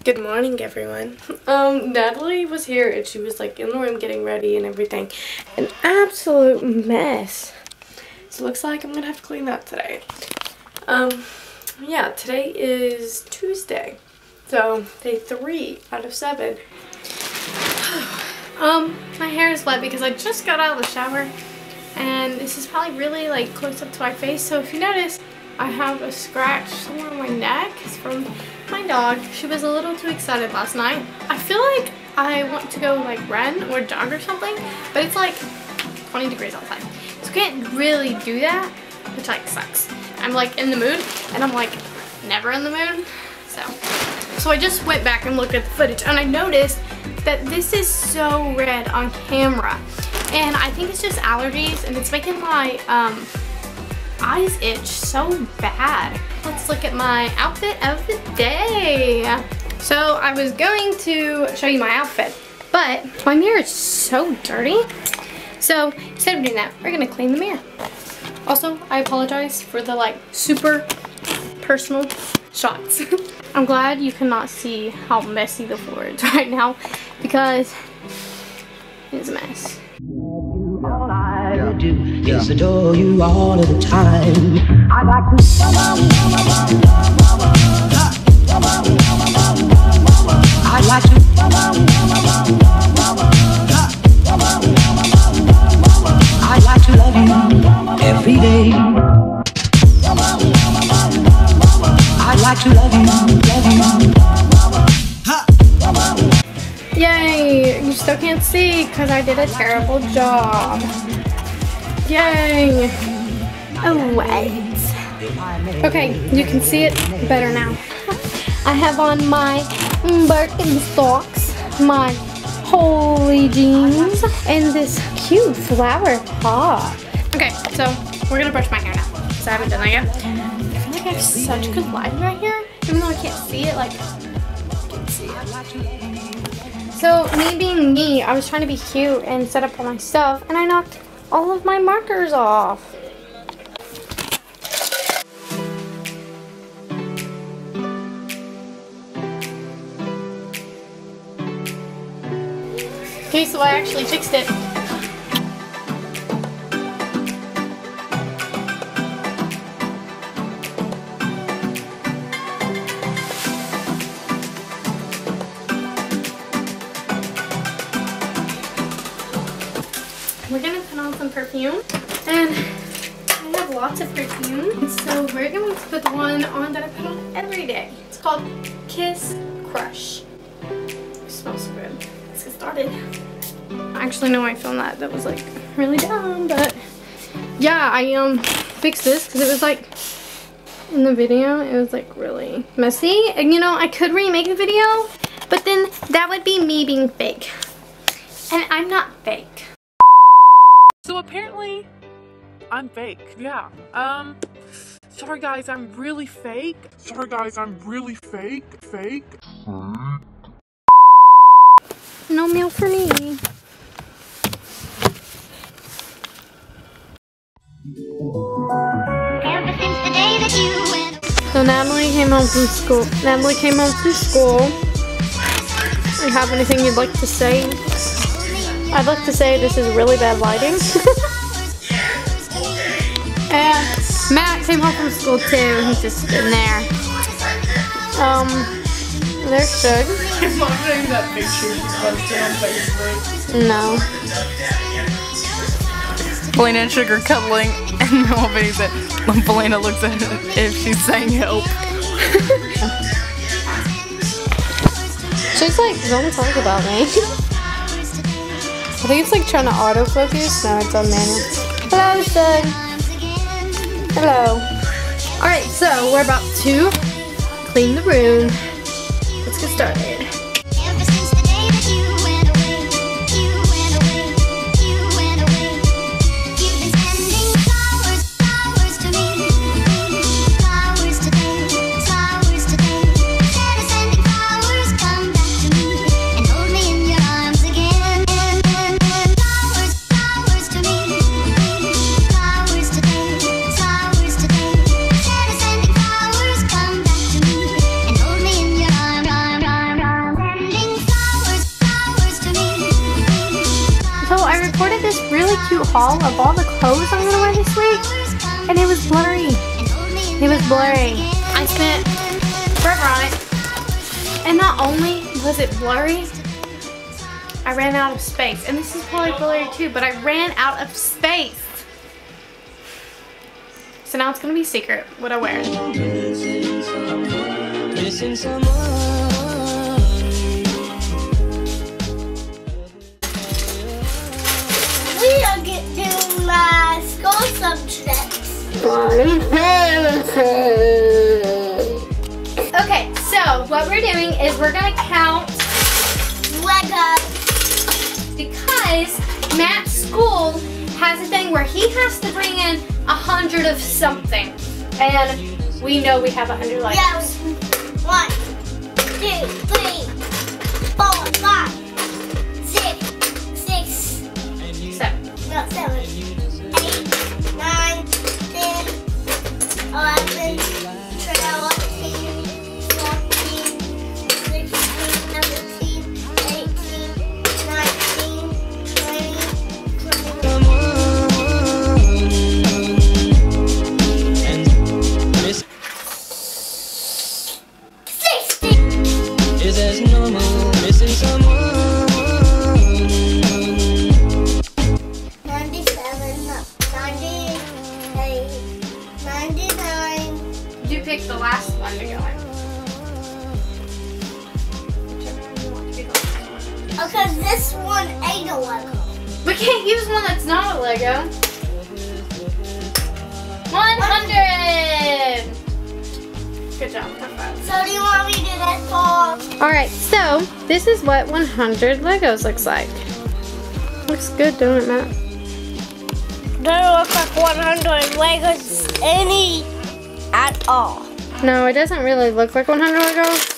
Good morning, everyone. Natalie was here and she was like in the room getting ready and everything. An absolute mess. So it looks like I'm gonna have to clean that today. Yeah, today is Tuesday. So day 3 out of 7. My hair is wet because I just got out of the shower and this is probably really like close up to my face. So if you notice, I have a scratch somewhere on my neck. It's from my dog. She was a little too excited last night. I feel like I want to go like run or jog or something, but it's like 20 degrees outside. So I can't really do that, which like sucks. I'm like in the mood and I'm like never in the mood. So I just went back and looked at the footage and I noticed that this is so red on camera. And I think it's just allergies and it's making my eyes itch so bad. Let's look at my outfit of the day. So I was going to show you my outfit, but my mirror is so dirty. So instead of doing that, we're gonna clean the mirror. Also, I apologize for the like super personal shots. I'm glad you cannot see how messy the floor is right now because it's a mess. All I do is adore you all of the time. I like to I like to I like to love you every day. I like to love you. Yay! You still can't see because I did a terrible job. Yay! Oh wait. Okay, you can see it better now. I have on my Birkenstocks, my holy jeans, and this cute flower pot. Okay, so we're gonna brush my hair now. So I haven't done that yet. I feel like I have such good lighting right here, even though I can't see it. Like, I can't see it. So me being me, I was trying to be cute and set up all my stuff, and I knocked all of my markers off. Okay, so I actually fixed it. We're gonna put on some perfume, and I have lots of perfume, so we're going to put the one on that I put on every day. It's called Kiss Crush. It smells so good. Let's get started. I actually know I filmed that. That was like really dumb, but yeah, I fixed this because it was like in the video it was like really messy, and you know I could remake the video, but then that would be me being fake, and I'm not fake. So apparently, I'm fake. Yeah. Sorry guys, I'm really fake. Sorry guys, I'm really fake. Fake. No meal for me. Ever since the day that you went. So Natalie came home from school. Natalie came home from school. Do you have anything you'd like to say? I'd like to say this is really bad lighting. And Matt came home from school too. He's just in there. There's Shug. You're watching that picture she posted on Facebook. No. Belena and Sugar cuddling, and the whole video said, Belena looks at it if she's saying help. She's like, don't talk about me. I think it's like trying to autofocus. No, it's on manual. Hello, Shug. Hello. Alright, so we're about to clean the room. Let's get started. Ever since the day that you went away, you went away, you went away. You've been sending flowers, flowers to me, flowers today, flowers today. Instead of sending flowers, come back to me and hold me in your arms again. Flowers, flowers to me, flowers today, flowers today. Instead of sending flowers, come back to me and hold me in your arms. really cute haul of all the clothes I'm gonna wear this week, and it was blurry. It was blurry. I spent forever on it, and not only was it blurry, I ran out of space. And this is probably blurry too, but I ran out of space. So now it's gonna be a secret what I wear. Missing someone. We are doing my school subjects. Okay, so what we're doing is we're gonna count Lego. because Matt's school has a thing where he has to bring in 100 of something, and we know we have 100 Legos. Yeah. 1, 2, 3, 4, 5, 6, 7. 7, 8, 9, 10, 11, 12, 13, 14, 16, 17, 18, 19, 20, 60. Is as normal, missing someone. 97, 98, 99. You pick the last one to go in. Whichever one you want to be the last one. Because this one ain't a Lego. We can't use one that's not a Lego. 100! Good job. High five. So do you want me to do that for? Alright, so this is what 100 Legos looks like. Looks good, don't it, Matt? Doesn't look like 100 Legos any at all. No, it doesn't really look like 100 Legos.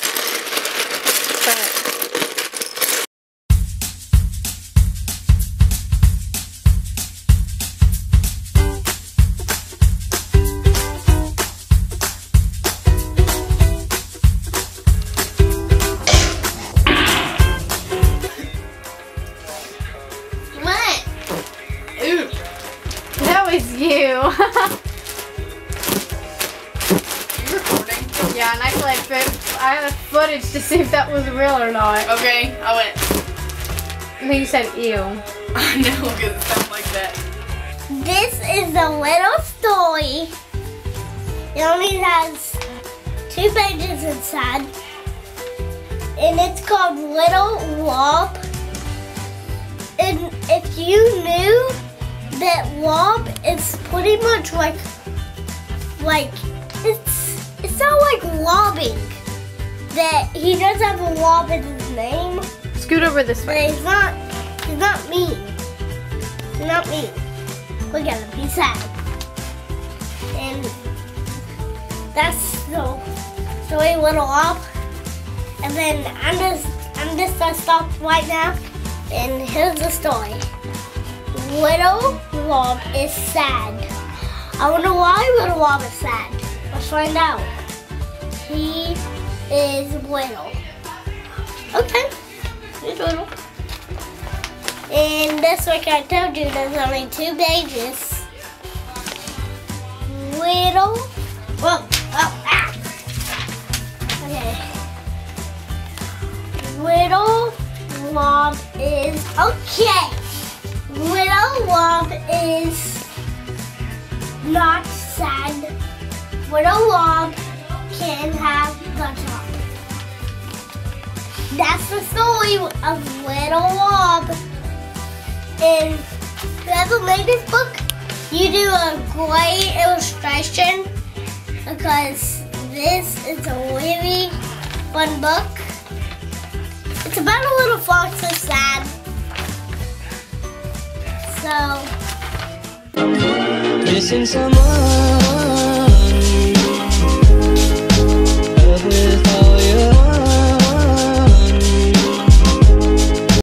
But What? ooh, that was you. Yeah, and I have footage to see if that was real or not. Okay, I went. And then you said ew. I know, because it sounds like that. This is a little story. It only has 2 pages inside. And it's called Little Wob. And if you knew that Wob is pretty much like it's not like lobbing. That he does have a wob in his name, Scoot over this but way. he's not mean. He's not mean. Look at him, he's sad. And that's the story Little Wob. And then I'm just gonna stop right now, and here's the story. Little Wob is sad. I wonder why Little Wob is sad. Let's find out. He is little. Okay, he's little. And this, like I told you, there's only 2 pages. Little, whoa, oh, ah. Okay. Little Wob is, okay. Little Wob is not sad. Little Wob can have the job. That's the story of Little Wob. And whoever made this book, you do a great illustration because this is a really fun book. It's about a little fox that's sad. So Missing someone.